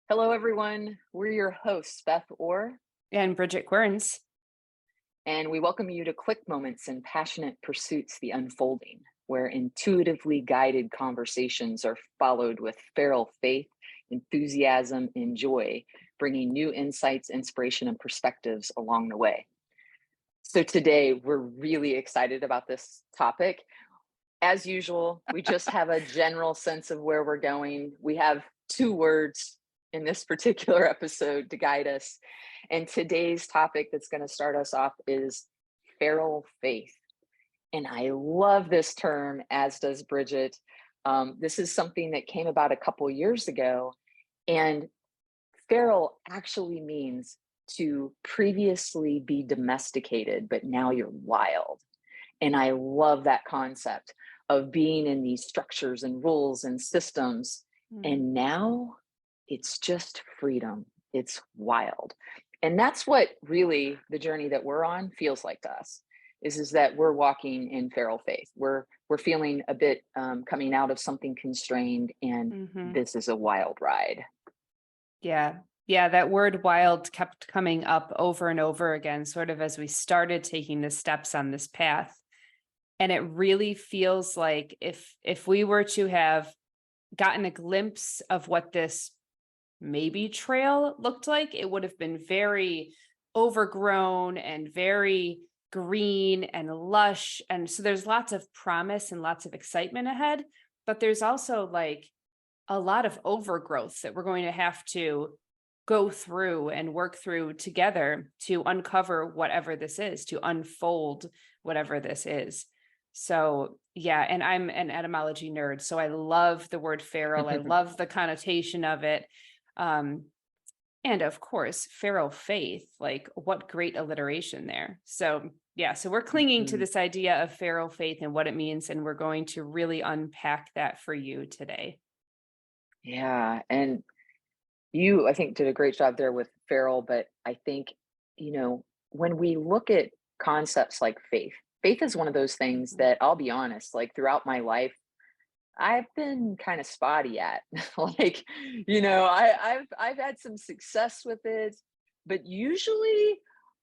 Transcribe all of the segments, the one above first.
Hello, everyone. We're your hosts, Beth Orr, and Bridget Querns. and we welcome you to Quick Moments and Passionate Pursuits, the Unfolding, where intuitively guided conversations are followed with feral faith, enthusiasm, and joy, bringing new insights, inspiration, and perspectives along the way. So today, we're really excited about this topic. As usual, we just have a general sense of where we're going. We have 2 words in this particular episode to guide us. And today's topic that's going to start us off is feral faith. And I love this term, as does Bridget. This is something that came about a couple years ago. And feral actually means to previously be domesticated, but now you're wild. And I love that concept of being in these structures and rules and systems. And now it's just freedom. It's wild. And that's what really the journey that we're on feels like to us, is that we're walking in feral faith. We're feeling a bit coming out of something constrained, and this is a wild ride. Yeah, that word wild kept coming up over and over again, sort of as we started taking the steps on this path. And it really feels like if we were to have gotten a glimpse of what this maybe trail looked like, it would have been very overgrown and very green and lush. And so there's lots of promise and lots of excitement ahead, but there's also like a lot of overgrowth that we're going to have to go through and work through together to uncover whatever this is, to unfold whatever this is. So yeah, and I'm an etymology nerd, so I love the word feral. I love the connotation of it. And of course, feral faith, like what great alliteration there. So yeah, so we're clinging to this idea of feral faith and what it means, and we're going to really unpack that for you today. Yeah, and you, I think, did a great job there with feral, but I think, when we look at concepts like faith is one of those things that, I'll be honest, like throughout my life, I've been kind of spotty at. Like, I've had some success with it, but usually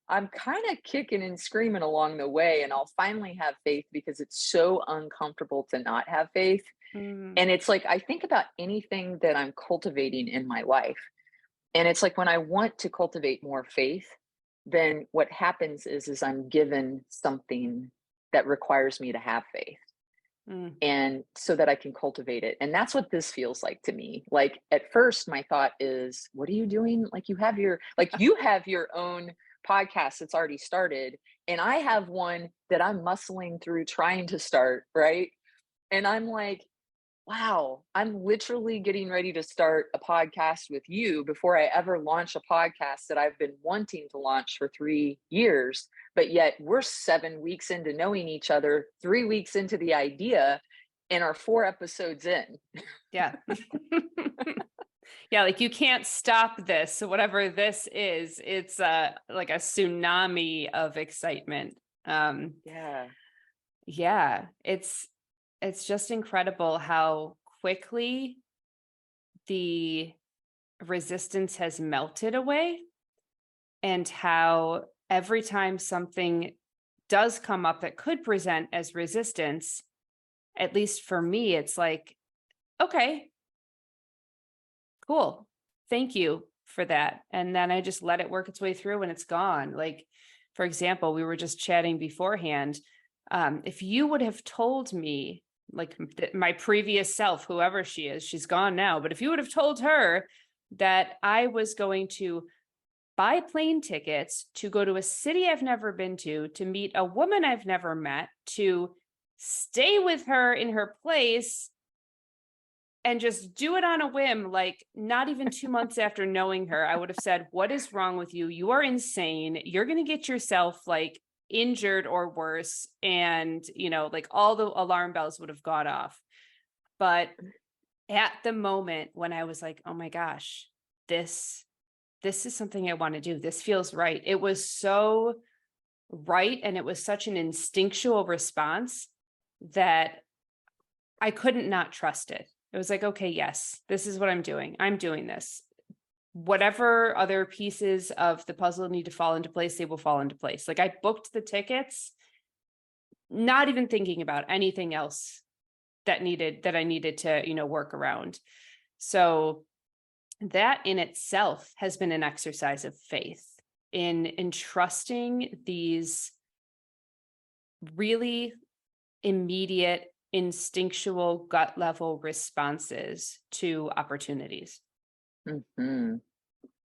I'm kind of kicking and screaming along the way, and I'll finally have faith because it's so uncomfortable to not have faith. And it's like, I think about anything that I'm cultivating in my life. And it's like, when I want to cultivate more faith, then what happens is I'm given something that requires me to have faith. And so that I can cultivate it. And that's what this feels like to me. Like, at first, my thought is, what are you doing? Like, you have your own podcast that's already started. And I have one that I'm muscling through trying to start, right? And I'm like, wow, I'm literally getting ready to start a podcast with you before I ever launch a podcast that I've been wanting to launch for 3 years. But yet we're 7 weeks into knowing each other, 3 weeks into the idea, and are 4 episodes in. Yeah. Yeah, like you can't stop this. So whatever this is, it's like a tsunami of excitement. Yeah. It's just incredible how quickly the resistance has melted away, and how every time something does come up that could present as resistance, at least for me, it's like, okay, cool. Thank you for that. And then I just let it work its way through and it's gone. Like, for example, we were just chatting beforehand. If you would have told me, like my previous self, whoever she is, she's gone now, but if you would have told her that I was going to buy plane tickets to go to a city I've never been to meet a woman I've never met, to stay with her in her place and just do it on a whim. Like, not even 2 months after knowing her, I would have said, "What is wrong with you? You are insane. You're going to get yourself like injured or worse." And, like all the alarm bells would have gone off. But at the moment when I was like, "Oh my gosh, this is something I want to do. This feels right." It was so right. And it was such an instinctual response that I couldn't not trust it. It was like, okay, yes, this is what I'm doing. I'm doing this. Whatever other pieces of the puzzle need to fall into place, they will fall into place. Like, I booked the tickets, not even thinking about anything else that I needed to, work around. So that in itself has been an exercise of faith in trusting these really immediate, instinctual, gut level responses to opportunities. Hmm.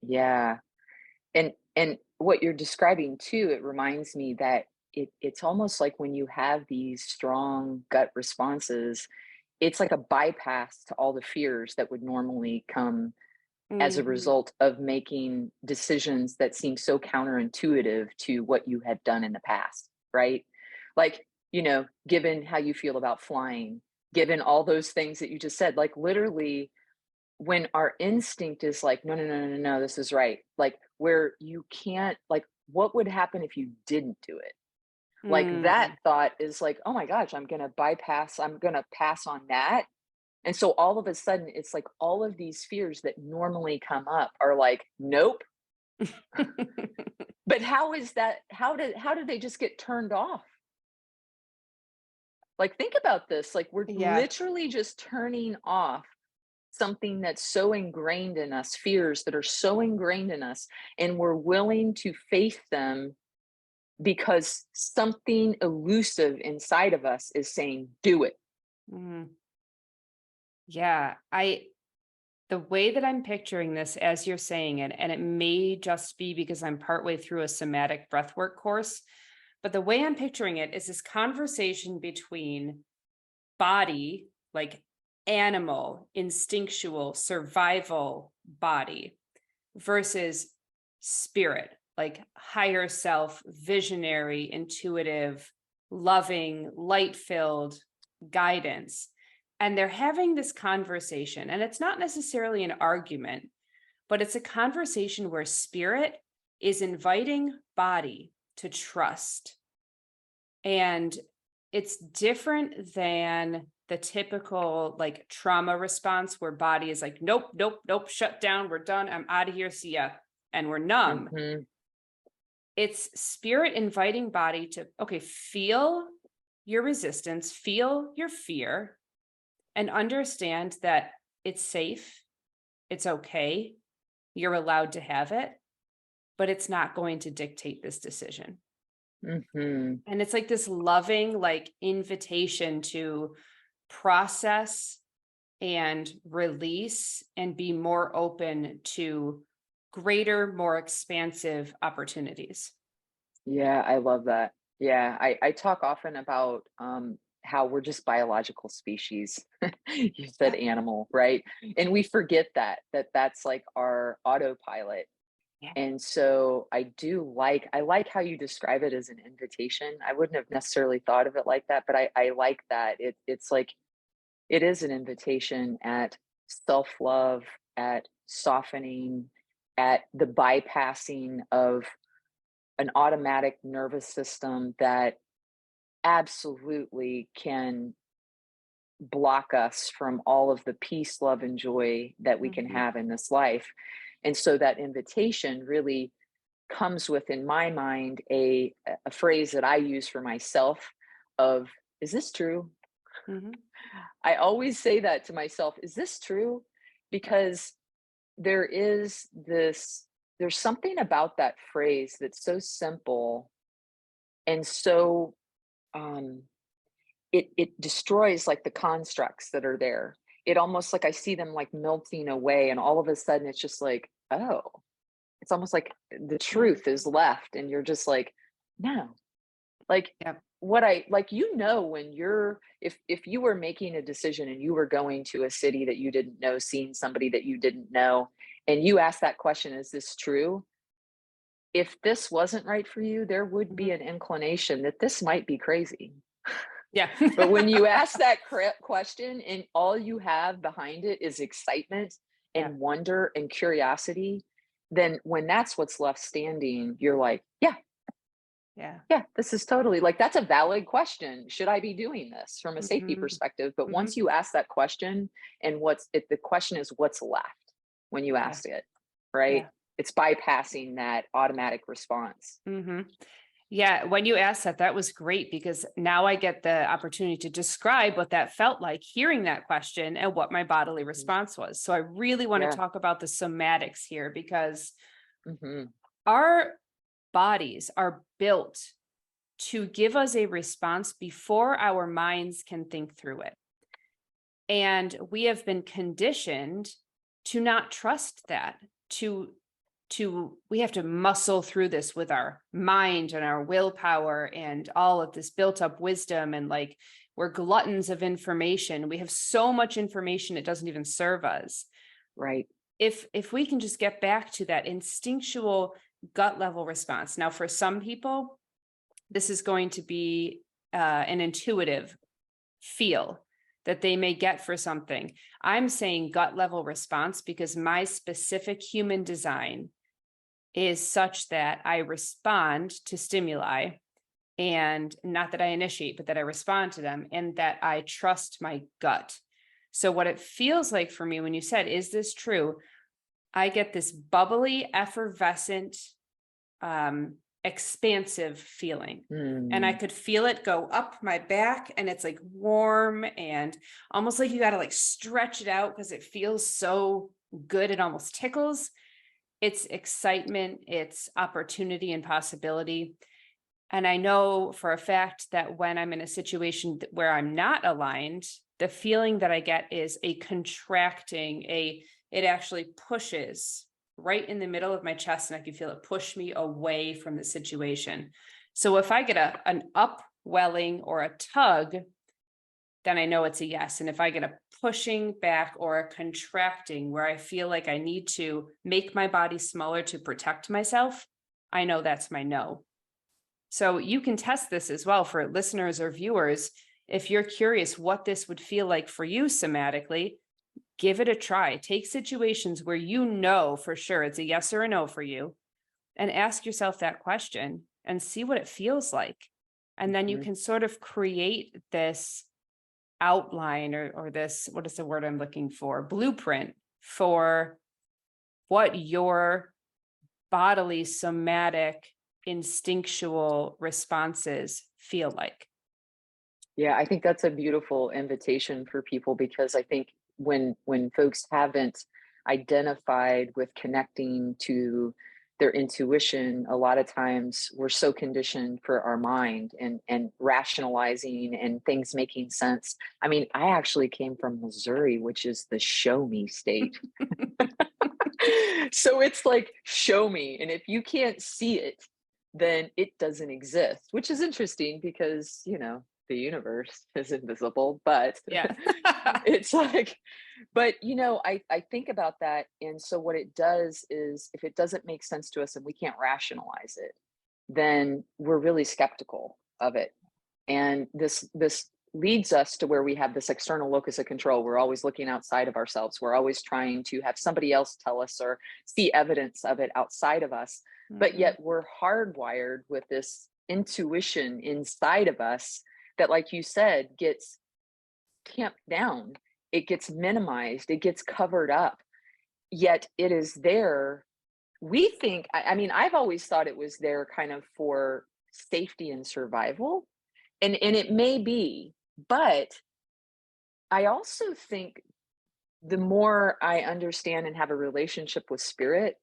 Yeah. And what you're describing too, it reminds me that it's almost like when you have these strong gut responses, it's like a bypass to all the fears that would normally come as a Mhm. result of making decisions that seem so counterintuitive to what you had done in the past, right? Like, given how you feel about flying, given all those things that you just said, like literally when our instinct is like, no, no, no, no, no, this is right. Like where you can't, like, what would happen if you didn't do it? Like that Mm. thought is like, oh my gosh, I'm going to pass on that. And so all of a sudden, it's like all of these fears that normally come up are like, nope. But how is that? How did they just get turned off? Like, think about this. Like, we're Yeah. literally just turning off something that's so ingrained in us, fears that are so ingrained in us, and we're willing to face them because something elusive inside of us is saying, do it. Mm. Yeah. The way that I'm picturing this as you're saying it, and it may just be because I'm partway through a somatic breathwork course, but the way I'm picturing it is this conversation between body, like animal, instinctual, survival body, versus spirit, like higher self, visionary, intuitive, loving, light filled guidance. And they're having this conversation, and it's not necessarily an argument, but it's a conversation where spirit is inviting body to trust. And it's different than the typical like trauma response where body is like, nope, nope, nope, shut down, we're done, I'm out of here, see ya. And we're numb. Hmm. It's spirit inviting body to, okay, feel your resistance, feel your fear, and understand that it's safe, it's okay, you're allowed to have it, but it's not going to dictate this decision. Hmm. And it's like this loving, like invitation to process and release and be more open to greater, more expansive opportunities. Yeah, I love that. Yeah, I talk often about how we're just biological species. You said Yeah. animal, right? And we forget that's like our autopilot. Yeah. And so I like how you describe it as an invitation. I wouldn't have necessarily thought of it like that, but I like that. It's like it is an invitation at self-love, at softening, at the bypassing of an automatic nervous system that absolutely can block us from all of the peace, love, and joy that we can Mhm. have in this life. And so that invitation really comes with, in my mind, a phrase that I use for myself of, is this true? Mhm. I always say that to myself, is this true? Because there is this, there's something about that phrase that's so simple and so um it destroys like the constructs that are there. it almost like I see them like melting away, and all of a sudden it's just like, oh, it's almost like the Yeah. truth is left, and you're just like, no, like Yep. what I like, when you're if you were making a decision and you were going to a city that you didn't know, seeing somebody that you didn't know, and you ask that question, is this true? If this wasn't right for you, there would be Mhm. an inclination that this might be crazy. Yeah. But when you ask that question and all you have behind it is excitement Yeah. and wonder and curiosity, then when that's what's left standing, you're like, yeah, Yeah. yeah, this is totally like that's a valid question. Should I be doing this from a safety Mhm. perspective? But Mhm. once you ask that question, and the question is what's left when you Yeah. ask it, right? Yeah. It's bypassing that automatic response. Mhm. Yeah, when you asked that, that was great because now I get the opportunity to describe what that felt like hearing that question and what my bodily Mhm. response was. So I really want to Yeah. talk about the somatics here because Hmm. our bodies are built to give us a response before our minds can think through it. And we have been conditioned to not trust that, to we have to muscle through this with our mind and our willpower and all of this built up wisdom, and like we're gluttons of information. We have so much information it doesn't even serve us. Right. If we can just get back to that instinctual gut level response. Now for some people this is going to be an intuitive feel that they may get for something. I'm saying gut level response because my specific human design is such that I respond to stimuli, and not that I initiate, but that I respond to them and that I trust my gut. So, what it feels like for me when you said, is this true? I get this bubbly, effervescent, um, expansive feeling. And I Mm. could feel it go up my back, and it's like warm and almost like you got to like stretch it out because it feels so good. It almost tickles. It's excitement, it's opportunity and possibility. And I know for a fact that when I'm in a situation where I'm not aligned, the feeling that I get is a contracting, it actually pushes right in the middle of my chest, and I can feel it push me away from the situation. So if I get an upwelling or a tug, then I know it's a yes. And if I get a pushing back or a contracting where I feel like I need to make my body smaller to protect myself, I know that's my no. So you can test this as well for listeners or viewers. If you're curious what this would feel like for you somatically, give it a try. Take situations where you know for sure it's a yes or a no for you, and ask yourself that question and see what it feels like. And then you Mhm. can sort of create this outline, or this, what is the word I'm looking for? Blueprint for what your bodily, somatic, instinctual responses feel like. Yeah, I think that's a beautiful invitation for people because I think when folks haven't identified with connecting to their intuition, a lot of times we're so conditioned for our mind and rationalizing and things making sense. I mean, I actually came from Missouri, which is the show me state. So it's like, show me. And if you can't see it, then it doesn't exist, which is interesting because, the universe is invisible, but Yeah. it's like, but I think about that. And so what it does is if it doesn't make sense to us and we can't rationalize it, then we're really skeptical of it. And this leads us to where we have this external locus of control. We're always looking outside of ourselves. We're always trying to have somebody else tell us or see evidence of it outside of us. But Mhm. yet we're hardwired with this intuition inside of us that, like you said, gets tamped down. It gets minimized. It gets covered up. Yet it is there. We think, I mean, I've always thought it was there kind of for safety and survival, and it may be, but I also think the more I understand and have a relationship with spirit,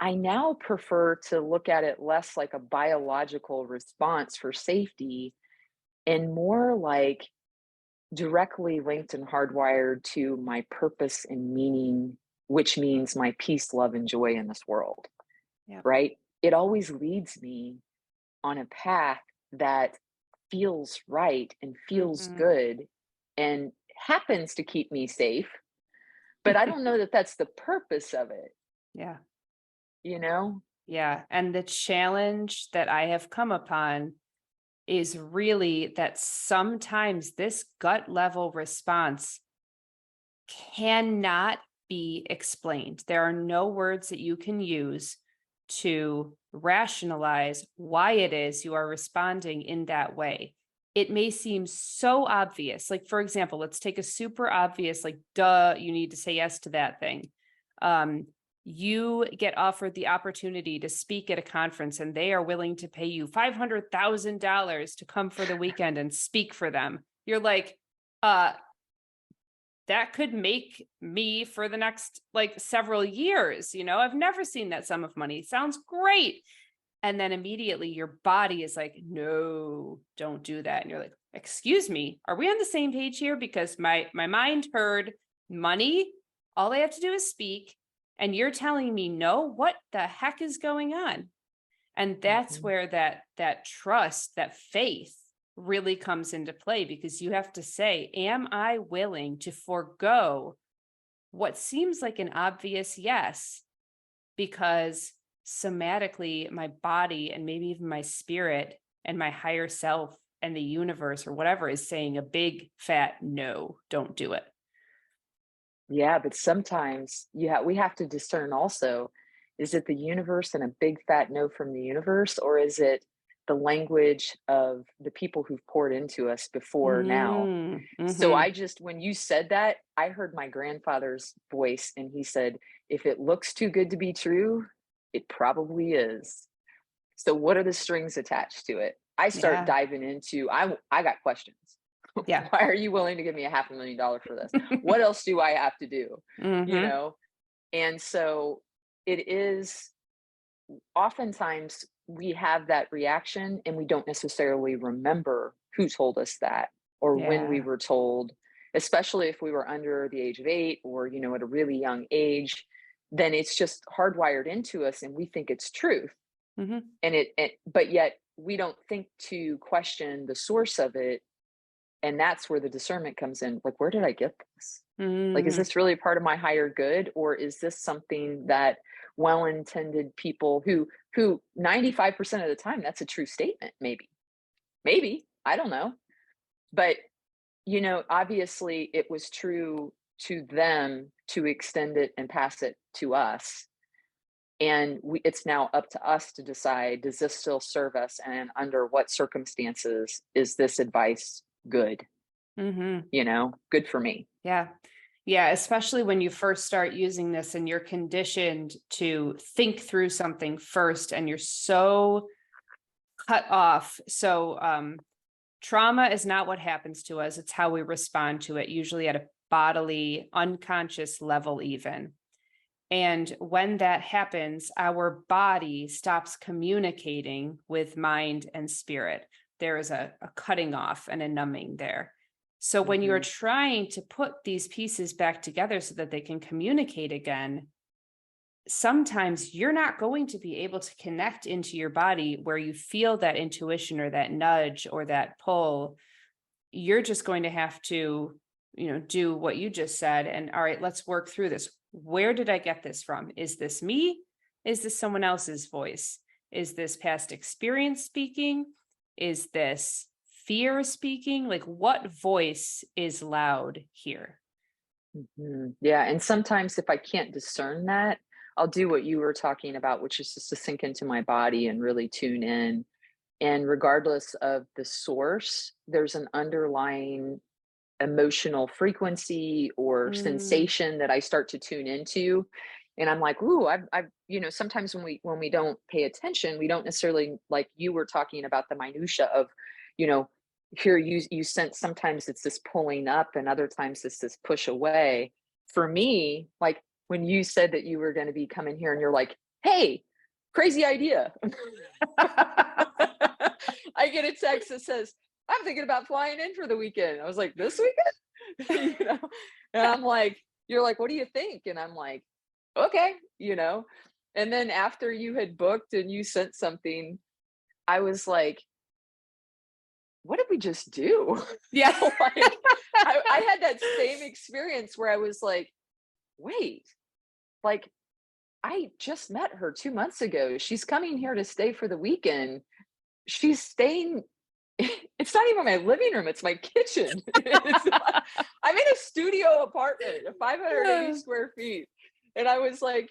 I now prefer to look at it less like a biological response for safety and more like directly linked and hardwired to my purpose and meaning, which means my peace, love, and joy in this world, Yeah. right? It always leads me on a path that feels right and feels Hmm. good and happens to keep me safe. But I don't know that that's the purpose of it, Yeah. you know? Yeah. And the challenge that I have come upon is really that sometimes this gut level response cannot be explained. There are no words that you can use to rationalize why it is you are responding in that way. It may seem so obvious. Like, for example, let's take a super obvious, like, duh, you need to say yes to that thing. Um, you get offered the opportunity to speak at a conference and they are willing to pay you $500,000 to come for the weekend and speak for them. You're like, uh, that could make me for the next like several years. I've never seen that sum of money. Sounds great. And then immediately your body is like, no, don't do that. And you're like, excuse me, are we on the same page here? Because my mind heard money. All I have to do is speak. And you're telling me no, what the heck is going on? And that's Mhm. where that trust, that faith really comes into play, because you have to say, am I willing to forego what seems like an obvious yes, because somatically my body and maybe even my spirit and my higher self and the universe or whatever is saying a big fat no, don't do it. Yeah, but sometimes we have to discern also, is it the universe and a big fat no from the universe, or is it the language of the people who've poured into us before now? So Mm-hmm. I just when you said that, I heard my grandfather's voice and he said, "If it looks too good to be true, it probably is." So what are the strings attached to it? I start Yeah. diving into I got questions. Yeah. Why are you willing to give me a $500,000 for this? What else do I have to do? You Mm-hmm. know? And so it is oftentimes we have that reaction and we don't necessarily remember who told us that or when we Yeah. were told, especially if we were under the age of 8 or, at a really young age, then it's just hardwired into us and we think it's truth. Mm-hmm. But yet we don't think to question the source of it, and that's where the discernment comes in. Like, where did I get this? Like, is Mm-hmm. this really part of my higher good, or is this something that well-intended people who 95% of the time that's a true statement, maybe, I don't know. But obviously it was true to them to extend it and pass it to us. And it's now up to us to decide, does this still serve us? And under what circumstances is this advice good? Mm-hmm. Good for me. Yeah. Yeah. Especially when you first start using this and you're conditioned to think through something first and you're so cut off. So, trauma is not what happens to us, it's how we respond to it, usually at a bodily, unconscious level, even. And when that happens, our body stops communicating with mind and spirit. There is a cutting off and a numbing there. So when you're Hmm. trying to put these pieces back together so that they can communicate again, sometimes you're not going to be able to connect into your body where you feel that intuition or that nudge or that pull. You're just going to have to, do what you just said. And all right, let's work through this. Where did I get this from? Is this me? Is this someone else's voice? Is this past experience speaking? Is this fear speaking? Like, what voice is loud here? Yeah. And sometimes if I can't discern that, I'll do what you were talking about, which is just to sink into my body and really tune in. And regardless of the source, there's an underlying emotional frequency or Mm, sensation that I start to tune into. And I'm like, ooh, sometimes when we don't pay attention, we don't necessarily, like you were talking about, the minutia of, you know, here you sense sometimes it's this pulling up and other times it's this push away. For me, like when you said that you were going to be coming here and you're like, hey, crazy idea. I get a text that says, I'm thinking about flying in for the weekend. I was like, this weekend? And I'm like, you're like, what do you think? And I'm like, okay, And then after you had booked and you sent something, I was like, what did we just do? Yeah. Like, I had that same experience where I was like, wait, like, I just met her 2 months ago. She's coming here to stay for the weekend. She's staying. It's not even my living room, it's my kitchen. I'm in a studio apartment, 580 square feet. And I was like,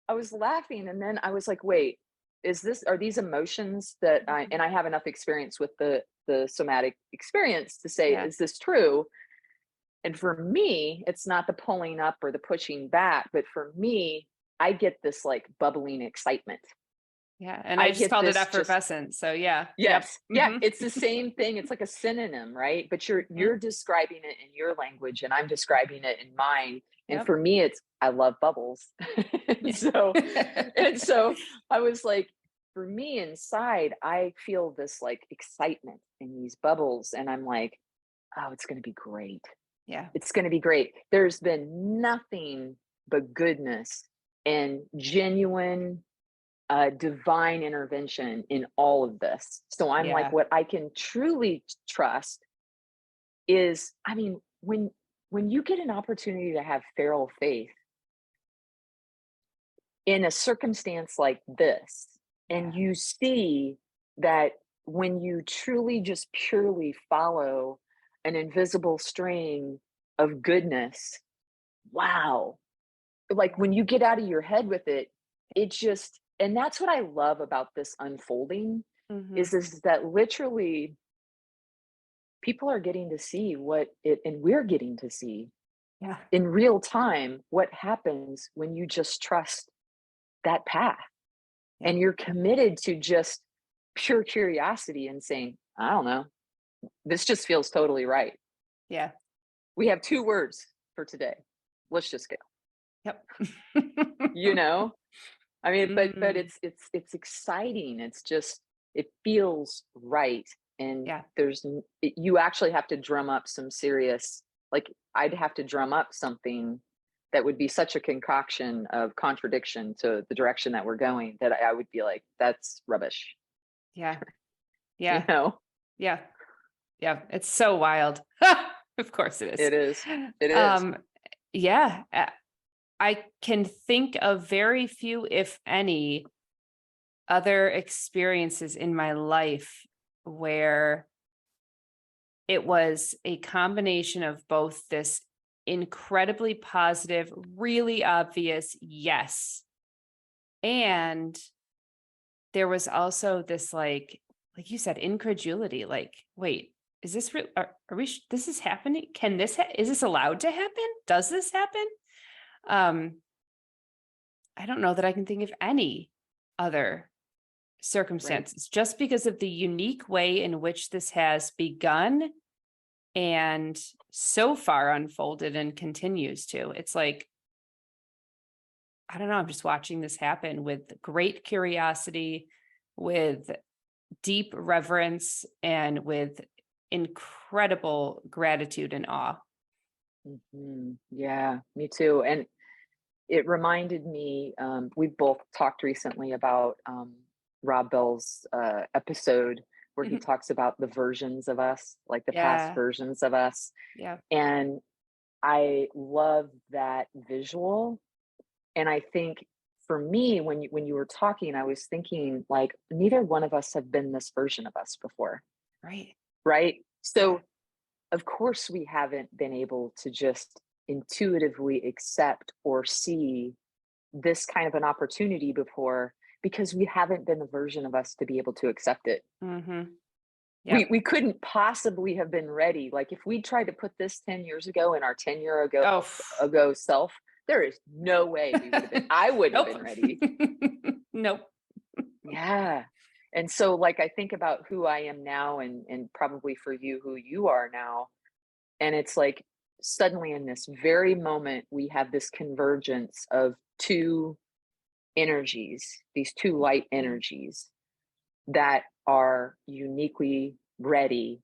I was laughing. And then I was like, wait, are these emotions that and I have enough experience with the somatic experience to say, Yeah. is this true? And for me, it's not the pulling up or the pushing back, but for me, I get this like bubbling excitement. Yeah. And I I just get called it this just effervescent. So yeah. Yep. yes. Yeah, it's the same thing. It's like a synonym, right? But you're describing it in your language and I'm describing it in mine. And Yep. for me, it's I love bubbles. and Yeah. so and so I was like, for me inside, I feel this like excitement in these bubbles. And I'm like, oh, it's gonna be great. Yeah. It's gonna be great. There's been nothing but goodness and genuine divine intervention in all of this. So I'm like, Yeah. what I can truly trust is, I mean, when you get an opportunity to have feral faith in a circumstance like this, Yeah. and you see that when you truly just purely follow an invisible string of goodness, wow, like when you get out of your head with it, it just and that's what I love about this unfolding Mm-hmm. is that literally people are getting to see what it and we're getting to see Yeah. in real time what happens when you just trust that path Yeah. and you're committed to just pure curiosity and saying, I don't know, this just feels totally right. Yeah. We have 2 words for today. Let's just go. Yep. You know, I mean, but Mm, it's exciting. It's just it feels right, and yeah. you actually have to drum up some serious. Like I'd have to drum up something that would be such a concoction of contradiction to the direction that we're going that I would be like, that's rubbish. Yeah. You Yeah. know, Yeah. Yeah. It's so wild. Of course it is. it is. It is. Um, yeah. I can think of very few, if any, other experiences in my life where it was a combination of both this incredibly positive, really obvious yes. And there was also this like you said, incredulity, like, wait, is this real? Are we, this is happening? Can this, is this allowed to happen? Does this happen? Um, I don't know that I can think of any other Right. circumstances just because of the unique way in which this has begun and so far unfolded and continues to. It's like, I don't know, I'm just watching this happen with great curiosity, with deep reverence, and with incredible gratitude and awe. Yeah, me too. And it reminded me, we both talked recently about Rob Bell's episode where he Mhm. talks about the versions of us, like the past Yeah. versions of us. Yeah. And I love that visual. And I think for me, when you were talking, I was thinking like neither one of us have been this version of us before, Right. right? Yeah. So of course we haven't been able to just intuitively accept or see this kind of an opportunity before because we haven't been the version of us to be able to accept it. Mm-hmm. We Yep. we couldn't possibly have been ready. Like if we tried to put this 10 years ago in our 10-year Oh, ago self, there is no way we would have been I wouldn't have nope. been ready. Nope. Yeah. And so like I think about who I am now and probably for you who you are now. And it's like suddenly in this very moment we have this convergence of two energies, these two light Mhm. energies that are uniquely ready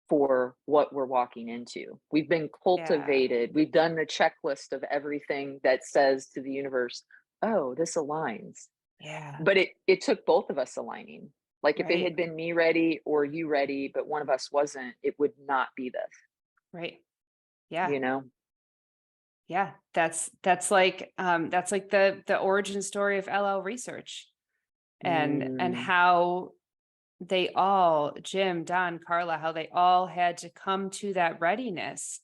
for what we're walking into. We've been Yeah. cultivated. We've done the checklist of everything that says to the universe, "Oh, this aligns." Yeah. But it took both of us aligning. Like if it Right. had been me ready or you ready, but one of us wasn't, it would not be this, Right. Yeah. you know? Yeah. That's like the origin story of LL research and Mm, how they all, Jim, Don, Carla, how they all had to come to that readiness.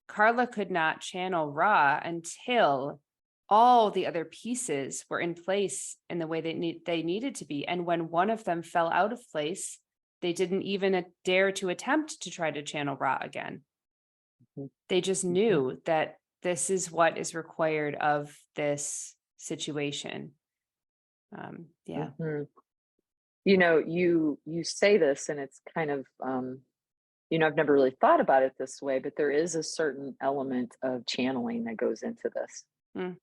Carla could not channel Ra until all the other pieces were in place in the way they needed to be. And when one of them fell out of place, they didn't even dare to attempt to try to channel Ra again. mhm, They just mhm, knew that this is what is required of this situation. Yeah. mhm. You say this and it's kind of I've never really thought about it this way, but there is a certain element of channeling that goes into this. Mm,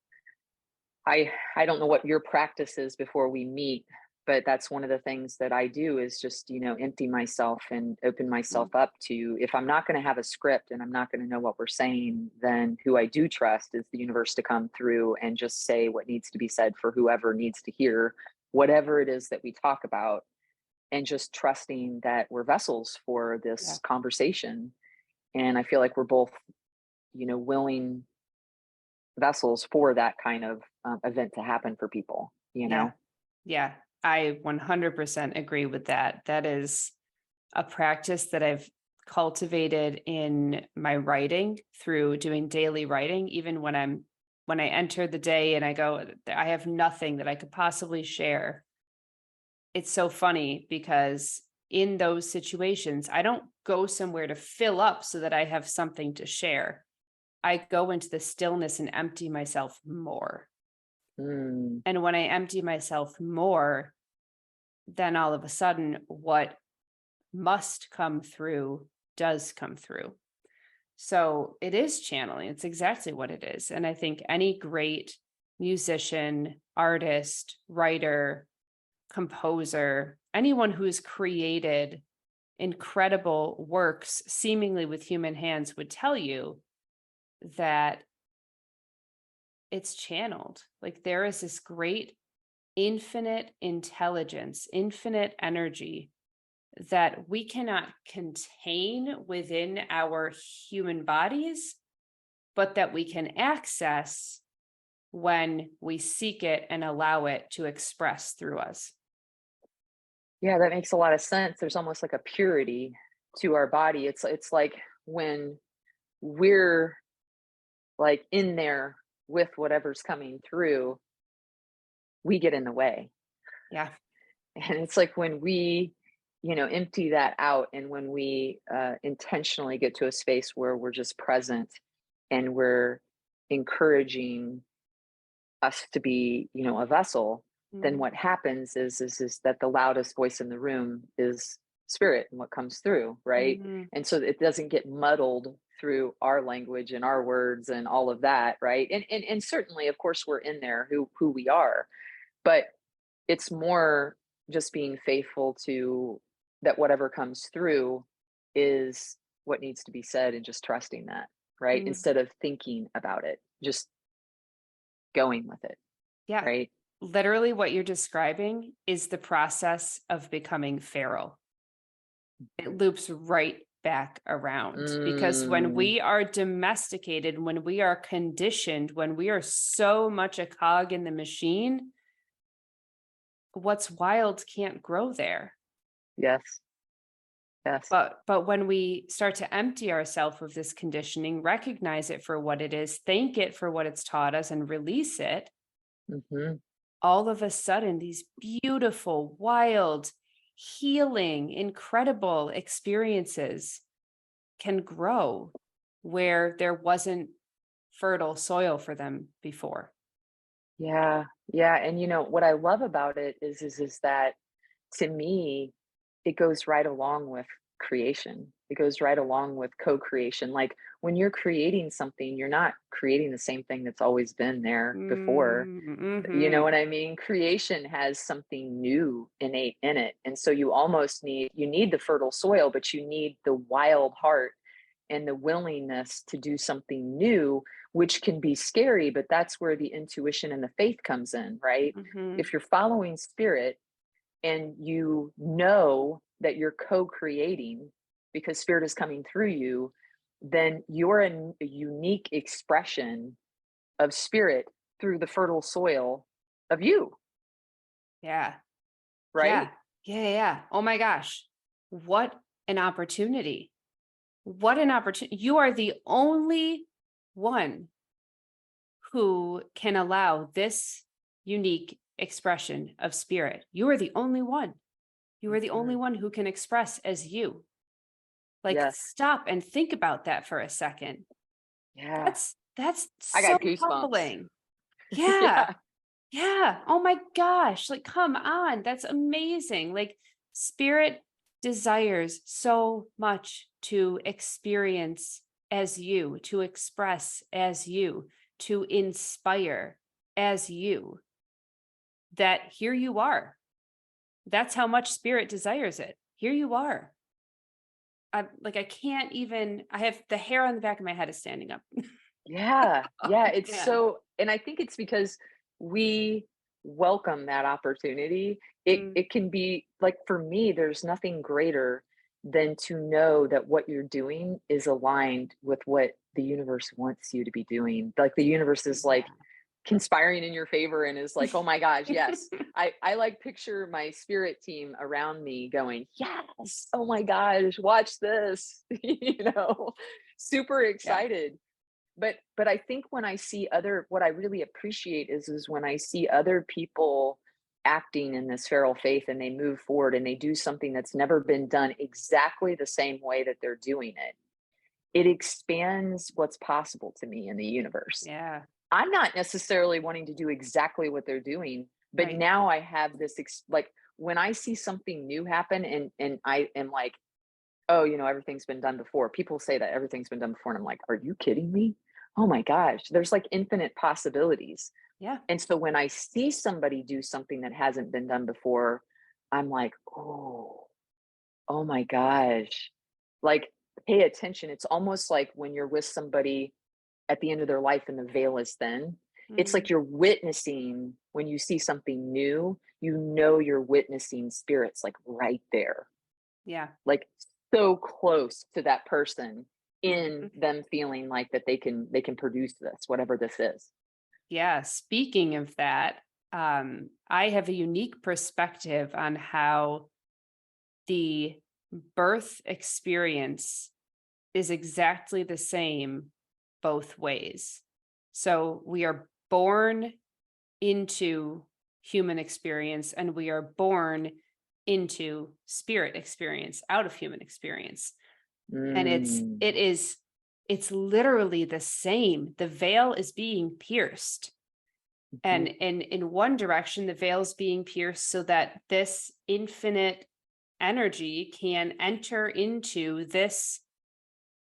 I don't know what your practice is before we meet, but that's one of the things that I do is just, empty myself and open myself mm, up to if I'm not going to have a script and I'm not going to know what we're saying, then who I do trust is the universe to come through and just say what needs to be said for whoever needs to hear whatever it is that we talk about and just trusting that we're vessels for yeah. this conversation. And I feel like we're both, willing vessels for that kind of event to happen for people, you Yeah. know? Yeah. I 100% agree with that. That is a practice that I've cultivated in my writing through doing daily writing, even when I enter the day and I go, I have nothing that I could possibly share. It's so funny because in those situations, I don't go somewhere to fill up so that I have something to share. I go into the stillness and empty myself more. Mm, And when I empty myself more, then all of a sudden, what must come through does come through. So it is channeling. It's exactly what it is. And I think any great musician, artist, writer, composer, anyone who's created incredible works seemingly with human hands would tell you that it's channeled. Like there is this great infinite intelligence, infinite energy that we cannot contain within our human bodies, but that we can access when we seek it and allow it to express through us. yeah, that makes a lot of sense. There's almost like a purity to our body. It's like when we're like in there with whatever's coming through, we get in the way. Yeah. And it's like when we, empty that out and when we intentionally get to a space where we're just present and we're encouraging us to be, a vessel, then Mm, what happens is that the loudest voice in the room is spirit and what comes through, right? mhm, And so it doesn't get muddled through our language and our words and all of that, right? And certainly, of course, we're in there who we are, but it's more just being faithful to that whatever comes through is what needs to be said and just trusting that, right? mm. Instead of thinking about it, just going with it, Yeah. right? Literally, what you're describing is the process of becoming feral. It loops right back around because when Mm, we are domesticated, when we are conditioned, when we are so much a cog in the machine, what's wild can't grow there. yes, yes. But when we start to empty ourselves of this conditioning, recognize it for what it is, thank it for what it's taught us, and release it, Mhm. all of a sudden these beautiful, wild, healing, incredible experiences can grow where there wasn't fertile soil for them before. Yeah, yeah, and what I love about it is that to me, it goes right along with creation. It goes right along with co-creation. Like when you're creating something, you're not creating the same thing that's always been there before. You know Mm-hmm. what I mean? Creation has something new innate in it. And so you need the fertile soil, but you need the wild heart and the willingness to do something new, which can be scary, but that's where the intuition and the faith comes in, right? Mm-hmm. If you're following spirit and you know that you're co-creating because spirit is coming through you, then you're a unique expression of spirit through the fertile soil of you, Yeah. right? Yeah. Yeah. Yeah. Oh my gosh. What an opportunity. What an opportunity. You are the only one who can allow this unique expression of spirit. You are the only one. You are the only Mhm. one who can express as you. Like, Yes. stop and think about that for a second. Yeah. That's I so got goosebumps. humbling. Yeah. Yeah. Yeah. Oh my gosh. Like, come on. That's amazing. Like, spirit desires so much to experience as you, to express as you, to inspire as you, that here you are. That's how much spirit desires it. Here you are. I can't even, I have the hair on the back of my head is standing up. Yeah. Yeah. Oh, It's man. so, and I think it's because we welcome that opportunity. It Mm, it can be like for me, there's nothing greater than to know that what you're doing is aligned with what the universe wants you to be doing. Like the universe is like yeah. conspiring in your favor and is like, oh my gosh, yes. I like picture my spirit team around me going, yes, oh my gosh, watch this, super Yeah. excited. But I think when I see other what I really appreciate is when I see other people acting in this feral faith and they move forward and they do something that's never been done exactly the same way that they're doing it. It expands what's possible to me in the universe. Yeah. I'm not necessarily wanting to do exactly what they're doing, but Right. now I have this like when I see something new happen and I am like, oh, everything's been done before. People say that everything's been done before and I'm like, are you kidding me? Oh my gosh, there's like infinite possibilities. Yeah. And so when I see somebody do something that hasn't been done before, I'm like, oh my gosh. Like pay attention. It's almost like when you're with somebody at the end of their life and the veil is thin. It's Mm, like you're witnessing when you see something new, you're witnessing spirits like right there, yeah. like so close to that person in Mhm. them feeling like that they can produce this, whatever this is. Yeah. Speaking of that, I have a unique perspective on how the birth experience is exactly the same both ways. So we are born into human experience and we are born into spirit experience out of human experience. And Mm, it's literally the same. The veil is being pierced. And mhm, in one direction, the veil is being pierced so that this infinite energy can enter into this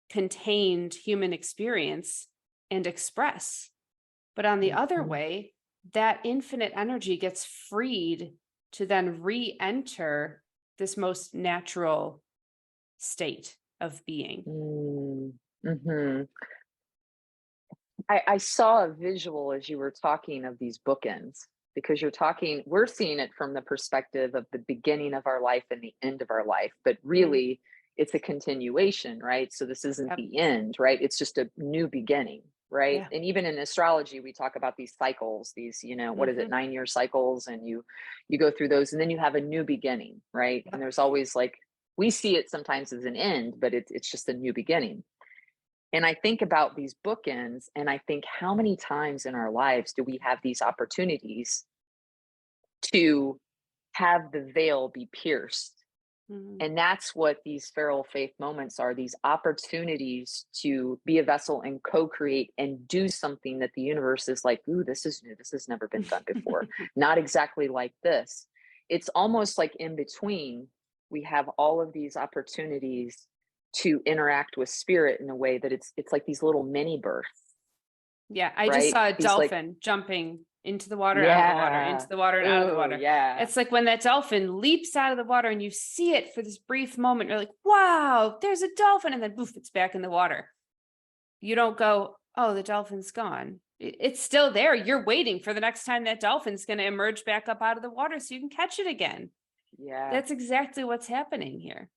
contained human experience and express. But on the other mhm, way, that infinite energy gets freed to then re enter this most natural state of being. mhm. I saw a visual as you were talking of these bookends because we're seeing it from the perspective of the beginning of our life and the end of our life, but Mm, really it's a continuation, right? So this isn't yep. the end, right? It's just a new beginning, right? Yeah. And even in astrology, we talk about these cycles, what is it, Hmm. 9-year cycles, and you go through those, and then you have a new beginning, right? And Yep. there's always like we see it sometimes as an end, but it's just a new beginning. And I think about these bookends and I think how many times in our lives do we have these opportunities to have the veil be pierced? Hmm. And that's what these feral faith moments are, these opportunities to be a vessel and co-create and do something that the universe is like, ooh, this is new. This has never been done before. Not exactly like this. It's almost like in between, we have all of these opportunities to interact with spirit in a way that it's like these little mini births, Yeah, I just right? saw a These like, dolphin jumping into the water, out of the water, into yeah, the water, and out of the oh water. yeah, It's like when that dolphin leaps out of the water and you see it for this brief moment, you're like, wow, there's a dolphin. And then poof, it's back in the water. You don't go, oh, the dolphin's gone. It's still there. You're waiting for the next time that dolphin's going to emerge back up out of the water so you can catch it again. yeah, That's exactly what's happening here.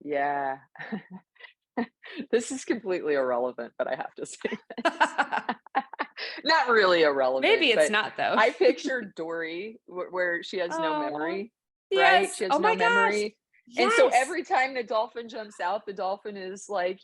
yeah. This is completely irrelevant, but I have to say this. Not really irrelevant, Maybe it's but not, though. I pictured Dory where she has no Oh, memory, right? yes. She has Oh no my gosh. memory. And so Yes. every time the dolphin jumps out, the dolphin is like,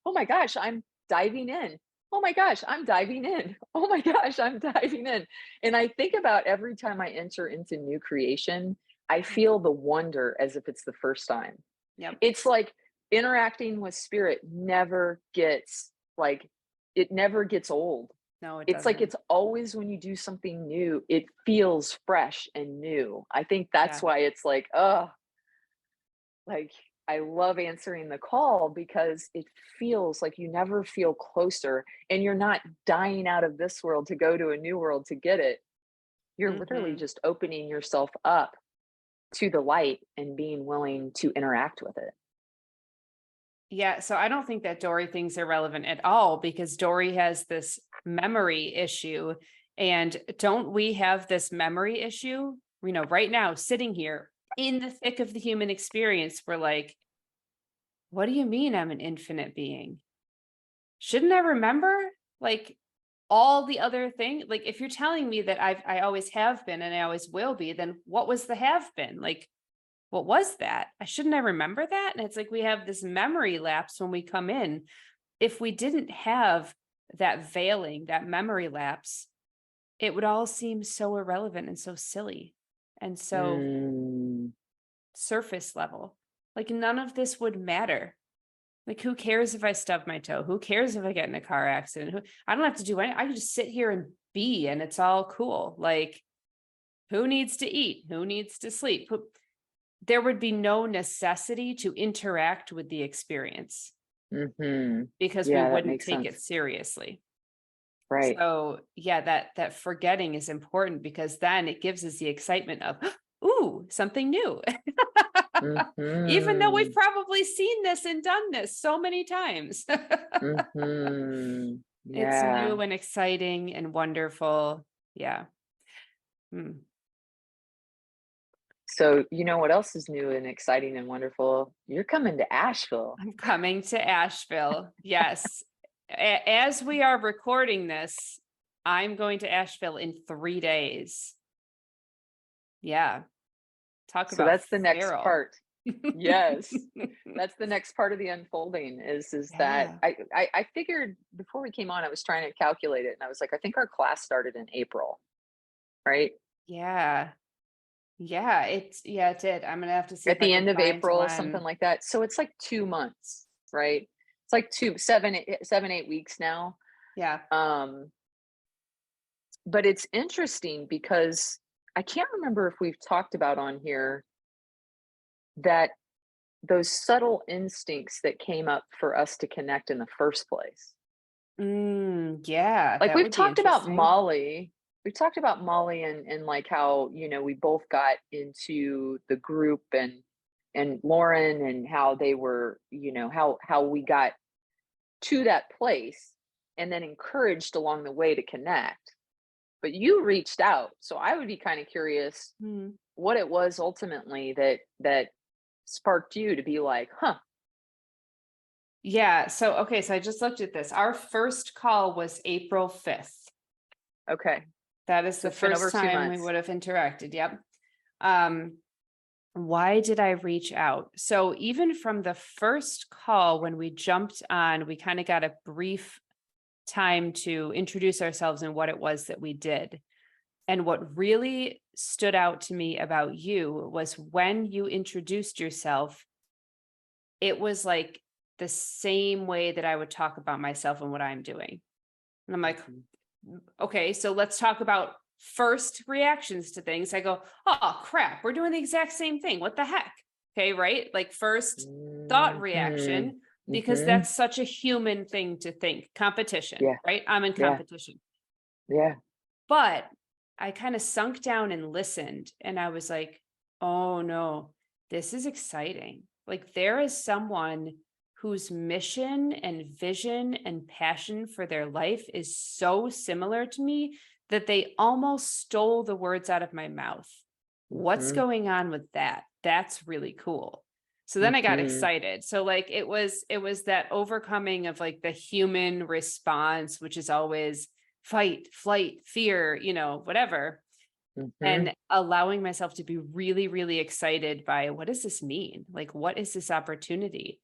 oh my gosh, I'm diving in. Oh my gosh, I'm diving in. Oh my gosh, I'm diving in. And I think about every time I enter into new creation, I Mhm. feel the wonder as if it's the first time. Yep. It's like interacting with spirit never gets like it never gets old. No, it It's like doesn't. it's always when you do something new, it feels fresh and new. I think that's Yeah. why it's like, oh, like I love answering the call because it feels like you never feel closer and you're not dying out of this world to go to a new world to get it. You're literally Hmm. just opening yourself up to the light and being willing to interact with it. Yeah. So I don't think that Dory thing's irrelevant at all because Dory has this memory issue. And don't we have this memory issue? Right now, sitting here in the thick of the human experience, we're like, what do you mean I'm an infinite being? Shouldn't I remember? Like, all the other thing, like if you're telling me that I always have been and I always will be, then what was the have been? Like, what was that? Shouldn't I remember that? And it's like we have this memory lapse when we come in. If we didn't have that veiling, that memory lapse, it would all seem so irrelevant and so silly and so Mm, surface level. Like none of this would matter. Like, who cares if I stub my toe? Who cares if I get in a car accident? I don't have to do anything. I can just sit here and be, and it's all cool. Like, who needs to eat? Who needs to sleep? There would be no necessity to interact with the experience mhm. because we Yeah, that wouldn't makes take sense. it seriously. Right. So yeah, that forgetting is important because then it gives us the excitement of, ooh, something new. Even though we've Mhm. probably seen this and done this so many times. Mhm. It's Yeah. new and exciting and wonderful. Yeah. Mm. So, you know what else is new and exciting and wonderful? You're coming to Asheville. I'm coming to Asheville. Yes. As we are recording this, I'm going to Asheville in 3 days. Yeah. Talk So about that's the next feral. part. Yes. That's the next part of the unfolding is that Yeah. I figured before we came on, I was trying to calculate it and I was like, I think our class started in April, right? Yeah. Yeah, it did. I'm gonna have to see At if I the can end of find April, something when. like that. So it's like 2 months, right? It's like 7, 8 weeks now. Yeah. Um, but it's interesting because I can't remember if we've talked about on here that those subtle instincts that came up for us to connect in the first place. Yeah, Like that we've would be talked about interesting. Molly. We've talked about Molly and like how, we both got into the group and Lauren and how they were, how we got to that place and then encouraged along the way to connect. But you reached out. So I would be kind of curious Hmm. what it was ultimately that sparked you to be like, huh, Yeah. So, okay. So I just looked at this. Our first call was April 5th. okay. That is So the it's been over first two time we months. would have interacted. Yep. Um, why did I reach out? So even from the first call, when we jumped on, we kind of got a brief time to introduce ourselves and what it was that we did. And what really stood out to me about you was when you introduced yourself, it was like the same way that I would talk about myself and what I'm doing. And I'm like, Mhm. okay, so let's talk about first reactions to things. I go, oh crap, we're doing the exact same thing. What the heck? Okay, right? Like first thought Mhm. reaction. because Mhm. that's such a human thing to think. Competition, Yeah. right? I'm in Yeah. competition. Yeah. But I kind of sunk down and listened, and I was like, oh no, this is exciting. Like, there is someone whose mission and vision and passion for their life is so similar to me that they almost stole the words out of my mouth. What's Mhm. going on with that? That's really cool. So then I got Mhm. excited. So like it was that overcoming of like the human response, which is always fight, flight, fear, whatever, Mhm. and allowing myself to be really, really excited by what does this mean? Like, what is this opportunity?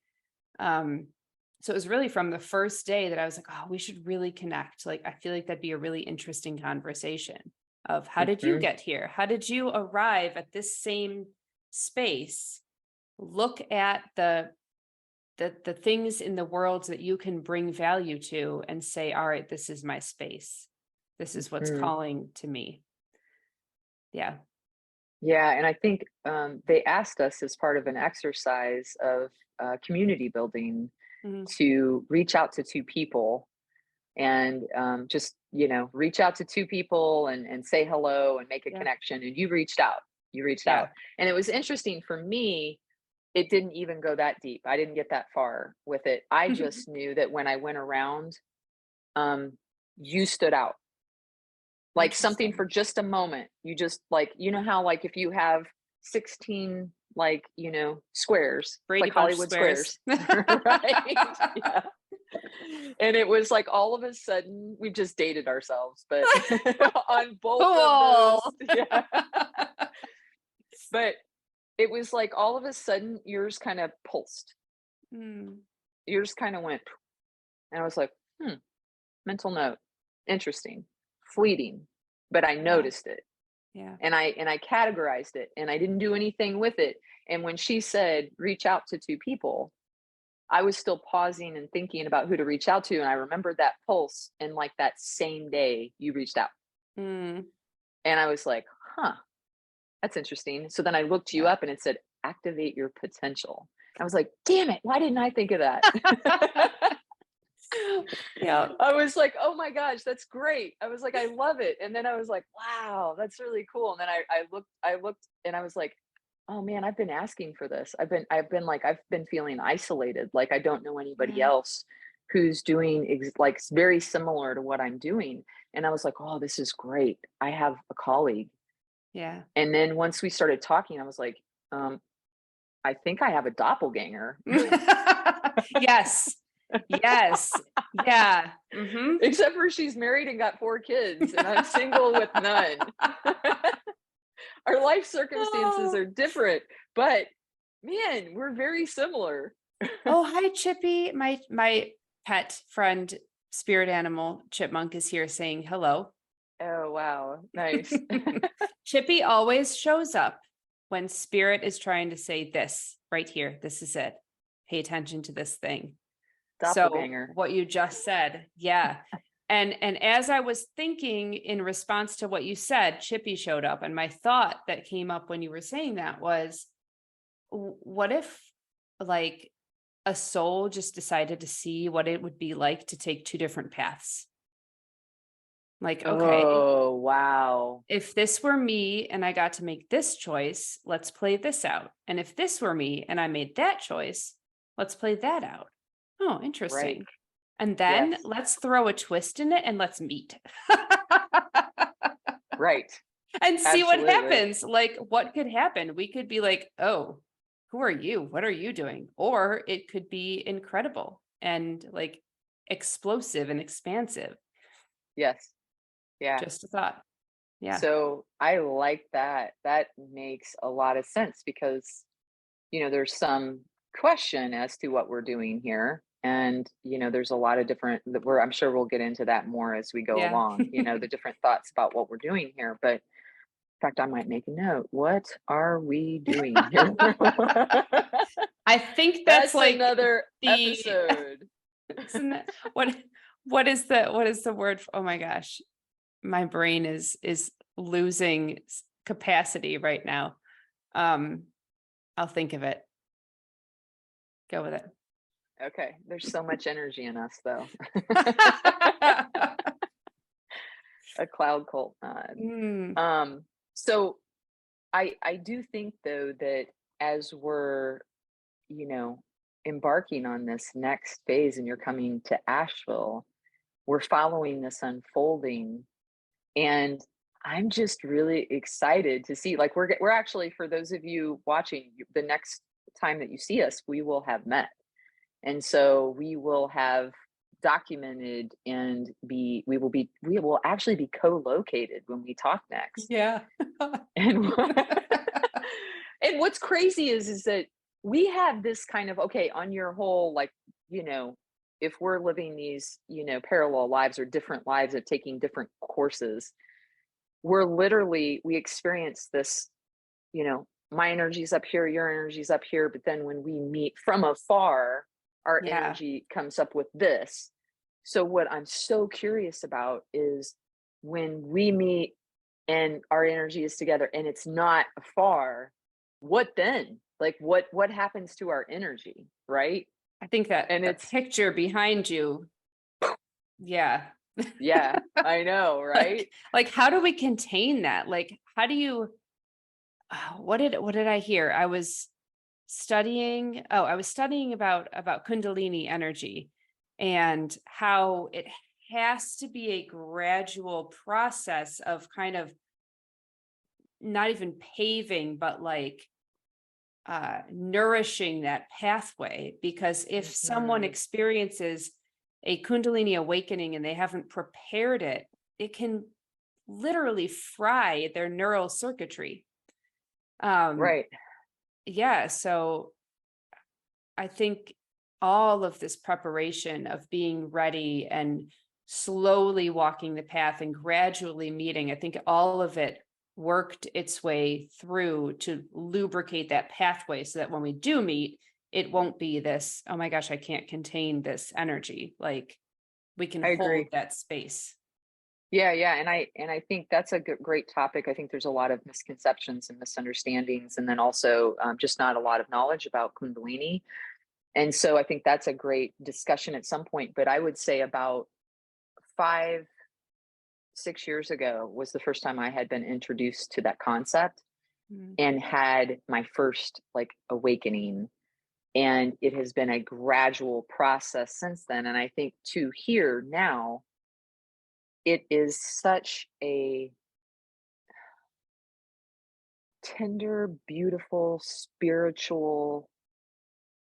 Um, so it was really from the first day that I was like, oh, we should really connect. Like, I feel like that'd be a really interesting conversation of how did you Mhm. get here? How did you arrive at this same space? Look at the things in the world that you can bring value to and say, all right, this is my space. This is what's Mhm. calling to me. Yeah. Yeah, and I think, they asked us as part of an exercise of, community building Mhm. to reach out to 2 people and, just, reach out to 2 people and say hello and make a Yeah. connection, and you reached out. You reached out. Yeah. And it was interesting for me, it didn't even go that deep. I didn't get that far with it. I just knew that when I went around, um, you stood out. Like something for Interesting. just a moment. You just like, how like if you have 16 like, squares, Brady like Bunch Hollywood squares. squares, right? Yeah. And it was like all of a sudden we just dated ourselves, but on both of those, Cool. yeah. But it was like all of a sudden yours kind of pulsed. Mm, Yours kind of went, and I was like, mental note. Interesting. Fleeting. But I yeah. noticed it. Yeah. And I categorized it and I didn't do anything with it. And when she said reach out to 2 people, I was still pausing and thinking about who to reach out to, and I remembered that pulse, and like that same day you reached out. Mm, And I was like, "Huh, that's interesting." So then I looked you yeah. up and it said activate your potential. I was like, "Damn it, why didn't I think of that?" Yeah. I was like, "Oh my gosh, that's great." I was like, "I love it." And then I was like, "Wow, that's really cool." And then I looked and I was like, "Oh man, I've been asking for this. I've been feeling isolated. Like I don't know anybody Yeah. else who's doing very similar to what I'm doing." And I was like, "Oh, this is great. I have a colleague." Yeah. And then once we started talking, I was like, I think I have a doppelganger." Yes. Yes. Yeah. Mhm. Except for she's married and got 4 kids, and I'm single with none. Our life circumstances Oh. are different, but man, we're very similar. Oh, hi, Chippy. My pet friend, spirit animal, chipmunk, is here saying hello. Oh, wow, nice. Chippy always shows up when spirit is trying to say this right here. This is it. Pay attention to this thing. So Doppelganger. what you just said, yeah. And as I was thinking in response to what you said, Chippy showed up. And my thought that came up when you were saying that was, what if like a soul just decided to see what it would be like to take two different paths? Like, okay, Oh, wow. if this were me and I got to make this choice, let's play this out. And if this were me and I made that choice, let's play that out. Oh, Right. interesting. And then Yes. let's throw a twist in it and let's meet Right. and see what Absolutely. happens. Like, what could happen? We could be like, oh, who are you? What are you doing? Or it could be incredible and like explosive and expansive. Yes. Yeah. Just a thought. Yeah. So I like that. That makes a lot of sense because, there's some question as to what we're doing here. And, there's a lot of different that I'm sure we'll get into that more as we go Yeah. along, the different thoughts about what we're doing here. But in fact, I might make a note. What are we doing here? I think that's That's like another the episode. isn't that what is the word for, oh my gosh. My brain is losing capacity right now. Um I'll think of it. Go with it. Okay. There's so much energy in us, though. A cloud cult nod. Mm, Um, so I do think though that as we're, you know, embarking on this next phase and you're coming to Asheville, we're following this unfolding. And I'm just really excited to see, like, we're actually, for those of you watching, the next time that you see us, we will have met. And so we will have documented and we will actually be co-located when we talk next. yeah. And and what's crazy is that we have this kind of, okay, on your whole, like, you know, if we're living these, parallel lives or different lives of taking different courses, we experience this, my energy's up here, your energy's up here, but then when we meet from afar, our Yeah. energy comes up with this. So what I'm so curious about is when we meet and our energy is together and it's not afar, what then? Like what happens to our energy, right? I think that And the it's picture behind you, yeah. yeah, I know, right? Like how do we contain that? Like how do you what did I hear? I was studying about kundalini energy and how it has to be a gradual process of kind of not even paving but like nourishing that pathway, because if someone Mhm. experiences a kundalini awakening and they haven't prepared it, it can literally fry their neural circuitry. um Right. yeah, so I think all of this preparation of being ready and slowly walking the path and gradually meeting, I think all of it worked its way through to lubricate that pathway so that when we do meet, it won't be this, oh my gosh, I can't contain this energy. Like we can I hold agree. that space. Yeah, yeah, and I think that's a great topic. I think there's a lot of misconceptions and misunderstandings, and then also just not a lot of knowledge about Kundalini. And so I think that's a great discussion at some point. But I would say about 5, 6 years ago was the first time I had been introduced to that concept Mm. and had my first like awakening. And it has been a gradual process since then. And I think to here now, it is such a tender, beautiful, spiritual.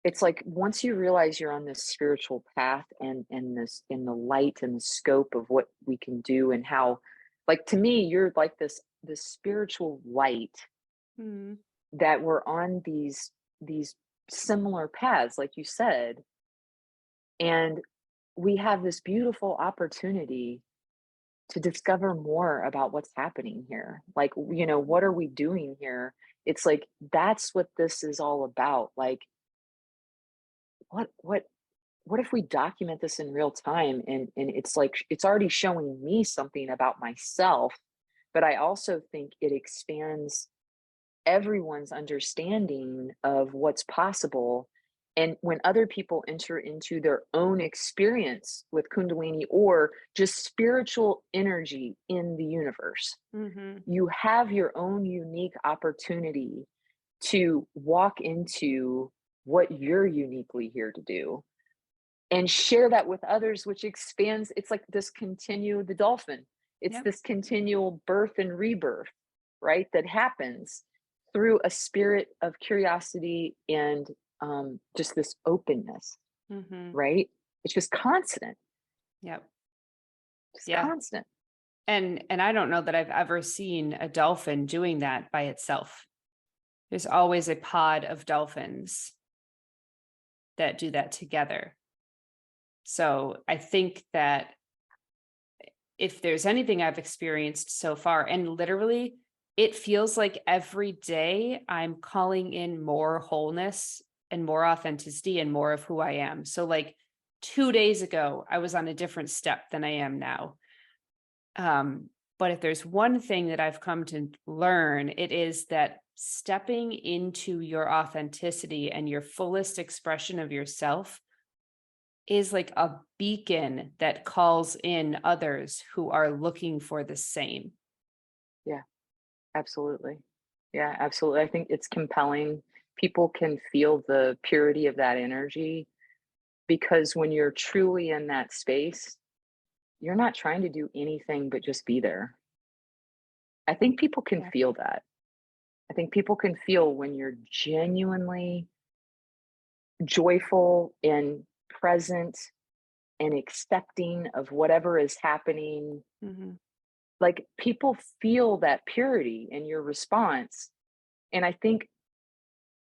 It's like once you realize you're on this spiritual path and this in the light and the scope of what we can do and how, like, to me, you're like this spiritual light Mm. that we're on these similar paths, like you said, and we have this beautiful opportunity to discover more about what's happening here. Like, what are we doing here? It's like that's what this is all about. Like, what what what if we document this in real time and it's like it's already showing me something about myself, but I also think it expands everyone's understanding of what's possible. And when other people enter into their own experience with Kundalini or just spiritual energy in the universe, Hmm. you have your own unique opportunity to walk into what you're uniquely here to do and share that with others, which expands. It's like this the dolphin, it's Yep. this continual birth and rebirth, right, that happens through a spirit of curiosity and just this openness, Hmm. right? It's just constant, Yep. just Yeah. constant. And I don't know that I've ever seen a dolphin doing that by itself. There's always a pod of dolphins that do that together. So I think that if there's anything I've experienced so far, and literally it feels like every day I'm calling in more wholeness and more authenticity and more of who I am. So, like 2 days ago, I was on a different step than I am now. But if there's one thing that I've come to learn, it is that stepping into your authenticity and your fullest expression of yourself is like a beacon that calls in others who are looking for the same. Yeah, absolutely. Yeah, absolutely. I think it's compelling. People can feel the purity of that energy because when you're truly in that space, you're not trying to do anything but just be there. I think people can Yeah. feel that. I think people can feel when you're genuinely joyful and present and accepting of whatever is happening. Mhm. Like people feel that purity in your response. And I think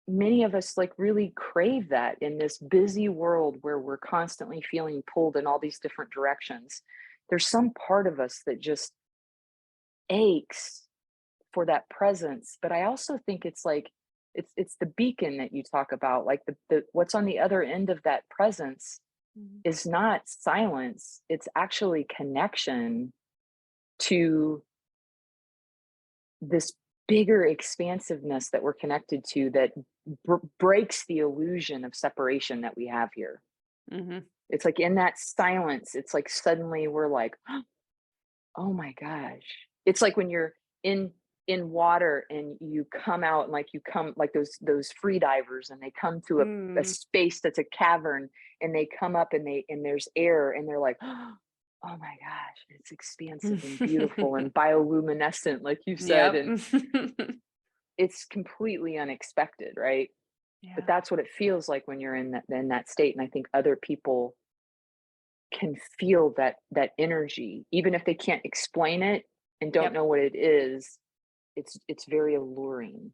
many of us like really crave that in this busy world where we're constantly feeling pulled in all these different directions. There's some part of us that just aches for that presence, but I also think it's like it's the beacon that you talk about, like the what's on the other end of that presence Mhm. is not silence, it's actually connection to this bigger expansiveness that we're connected to that breaks the illusion of separation that we have here. Mhm. It's like in that silence, it's like suddenly we're like, oh my gosh. It's like when you're in water and you come out and like you come like those free divers and they come to a Mm. space that's a cavern and they come up and they and there's air and they're like, oh my gosh, it's expansive and beautiful and bioluminescent, like you said. Yep. And it's completely unexpected, right? But Yeah. that's what it feels like when you're in that state. And I think other people can feel that energy, even if they can't explain it and don't Yep. know what it is. It's very alluring.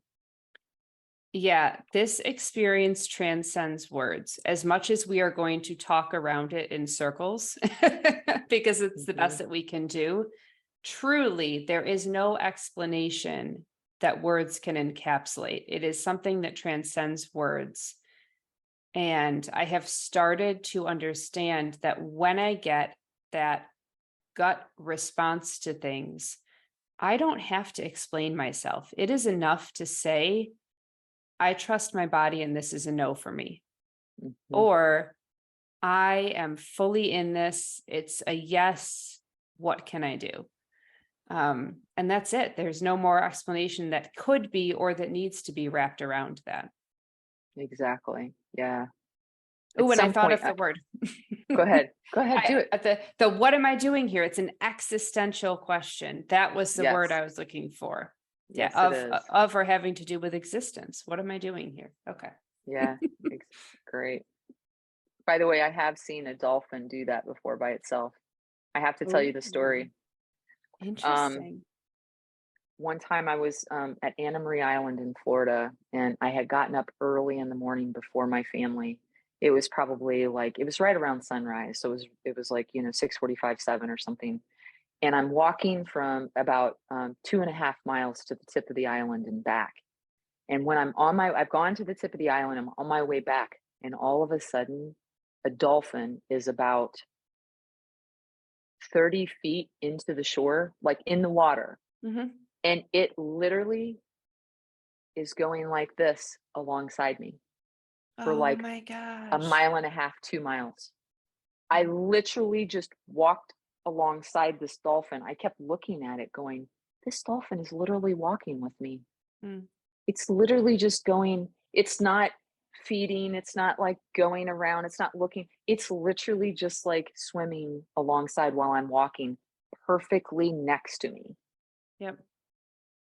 Yeah, this experience transcends words as much as we are going to talk around it in circles because it's the Hmm. best that we can do. Truly, there is no explanation that words can encapsulate. It is something that transcends words. And I have started to understand that when I get that gut response to things, I don't have to explain myself. It is enough to say, I trust my body and this is a no for me. Hmm. Or I am fully in this. It's a yes. What can I do? And that's it. There's no more explanation that could be or that needs to be wrapped around that. Exactly. Yeah. Oh, At and I some thought point, of the word. go ahead. Go ahead. Do I it. at the what am I doing here? It's an existential question. That was the word Yes. I was looking for. Yeah, Yes, it is. of or having to do with existence. What am I doing here? Okay. Yeah. ex- Great. By the way, I have seen a dolphin do that before by itself. I have to tell Oh, you the story. Um, interesting. One time I was at Anna Marie Island in Florida, and I had gotten up early in the morning before my family. It was probably like it was right around sunrise, so it was like 6:45, 7 or something. And I'm walking from about 2.5 miles to the tip of the island and back. And when I've gone to the tip of the island, I'm on my way back, and all of a sudden, a dolphin is about 30 feet into the shore, like in the water, Hmm. and it literally is going like this alongside me for Oh like my a gosh. mile and a half, 2 miles. I literally just walked alongside this dolphin. I kept looking at it, going, this dolphin is literally walking with me. Mm. It's literally just going, it's not feeding, it's not like going around, it's not looking, it's literally just like swimming alongside while I'm walking perfectly next to me. Yep.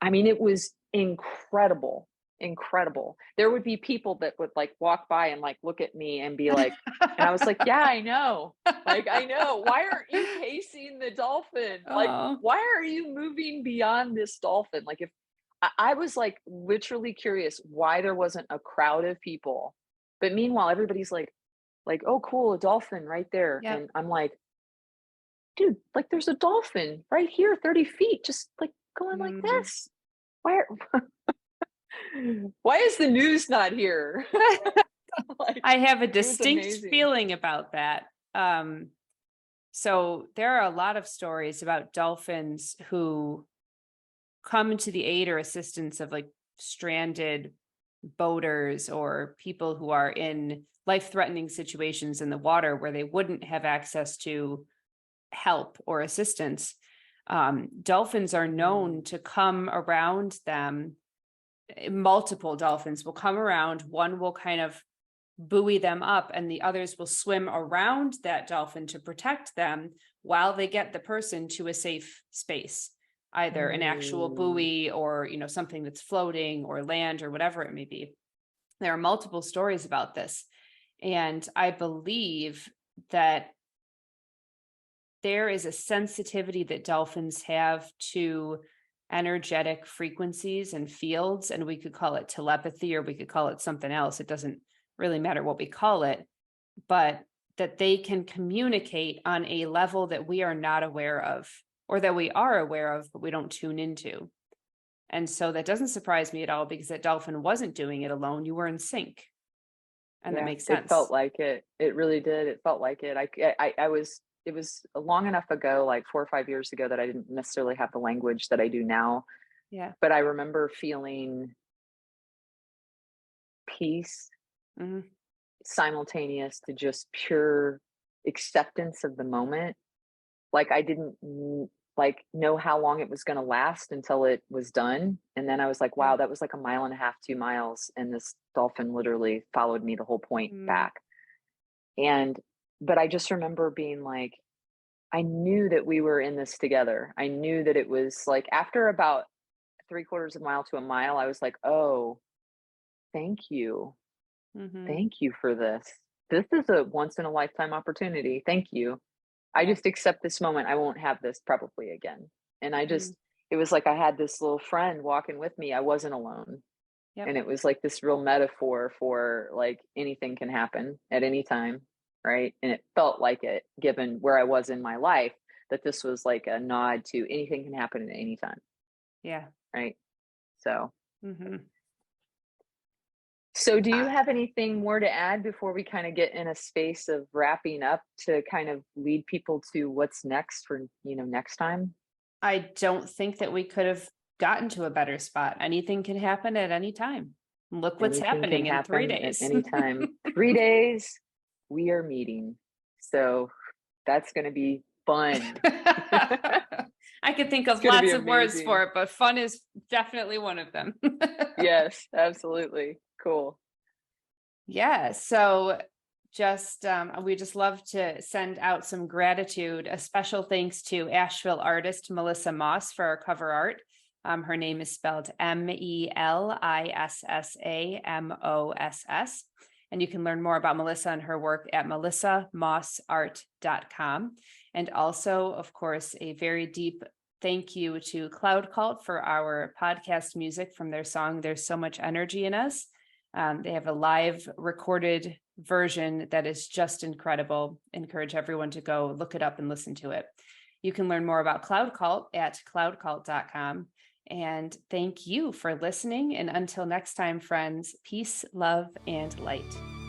I mean, it was incredible, incredible. There would be people that would like walk by and like look at me and be like, and I was like, yeah, I know. Like, I know. Why aren't you pacing the dolphin? Like, Oh, why are you moving beyond this dolphin? Like, if I was like literally curious why there wasn't a crowd of people. But meanwhile, everybody's like, oh, cool, a dolphin right there. yep. And I'm like, dude, like there's a dolphin right here, 30 feet, just like going like Mm. this. Why are, why is the news not here? Like, I have a it was distinct amazing. feeling about that. So there are a lot of stories about dolphins who come to the aid or assistance of like stranded boaters or people who are in life-threatening situations in the water where they wouldn't have access to help or assistance. Dolphins are known to come around them. Multiple dolphins will come around. One will kind of buoy them up, and the others will swim around that dolphin to protect them while they get the person to a safe space, either an actual buoy or, something that's floating or land or whatever it may be. There are multiple stories about this. And I believe that there is a sensitivity that dolphins have to energetic frequencies and fields, and we could call it telepathy or we could call it something else. It doesn't really matter what we call it, but that they can communicate on a level that we are not aware of, or that we are aware of, but we don't tune into. And so that doesn't surprise me at all, because that dolphin wasn't doing it alone. You were in sync. And that makes sense. It felt like it. It really did. It felt like it. It was long enough ago, like 4 or 5 years ago, that I didn't necessarily have the language that I do now. Yeah. But I remember feeling peace, simultaneous to just pure acceptance of the moment. Like I didn't know how long it was going to last until it was done. And then I was like, wow, that was like 1.5 miles, 2 miles. And this dolphin literally followed me the whole point back. But I just remember being like, I knew that we were in this together. I knew that it was like after about 3/4 of a mile to a mile, I was like, oh, thank you. Thank you for this. This is a once in a lifetime opportunity. Thank you. I just accept this moment. I won't have this probably again. And it was like I had this little friend walking with me. I wasn't alone. Yep. And it was like this real metaphor for like anything can happen at any time. Right. And it felt like it, given where I was in my life, that this was like a nod to anything can happen at any time. Yeah. Right. So. So do you have anything more to add before we kind of get in a space of wrapping up to kind of lead people to what's next for, next time? I don't think that we could have gotten to a better spot. Anything can happen at any time. Look what's happening in 3 days. At any time. 3 days, we are meeting. So that's going to be fun. I could think of lots of words for it, but fun is definitely one of them. Yes, absolutely. Cool. Yeah. So we just love to send out some gratitude. A special thanks to Asheville artist Melissa Moss for our cover art. Her name is spelled MELISSAMOSS. And you can learn more about Melissa and her work at melissamossart.com. And also, of course, a very deep thank you to Cloud Cult for our podcast music from their song, There's So Much Energy in Us. They have a live recorded version that is just incredible. Encourage everyone to go look it up and listen to it. You can learn more about Cloud Cult at cloudcult.com. And thank you for listening. And until next time, friends, peace, love, and light.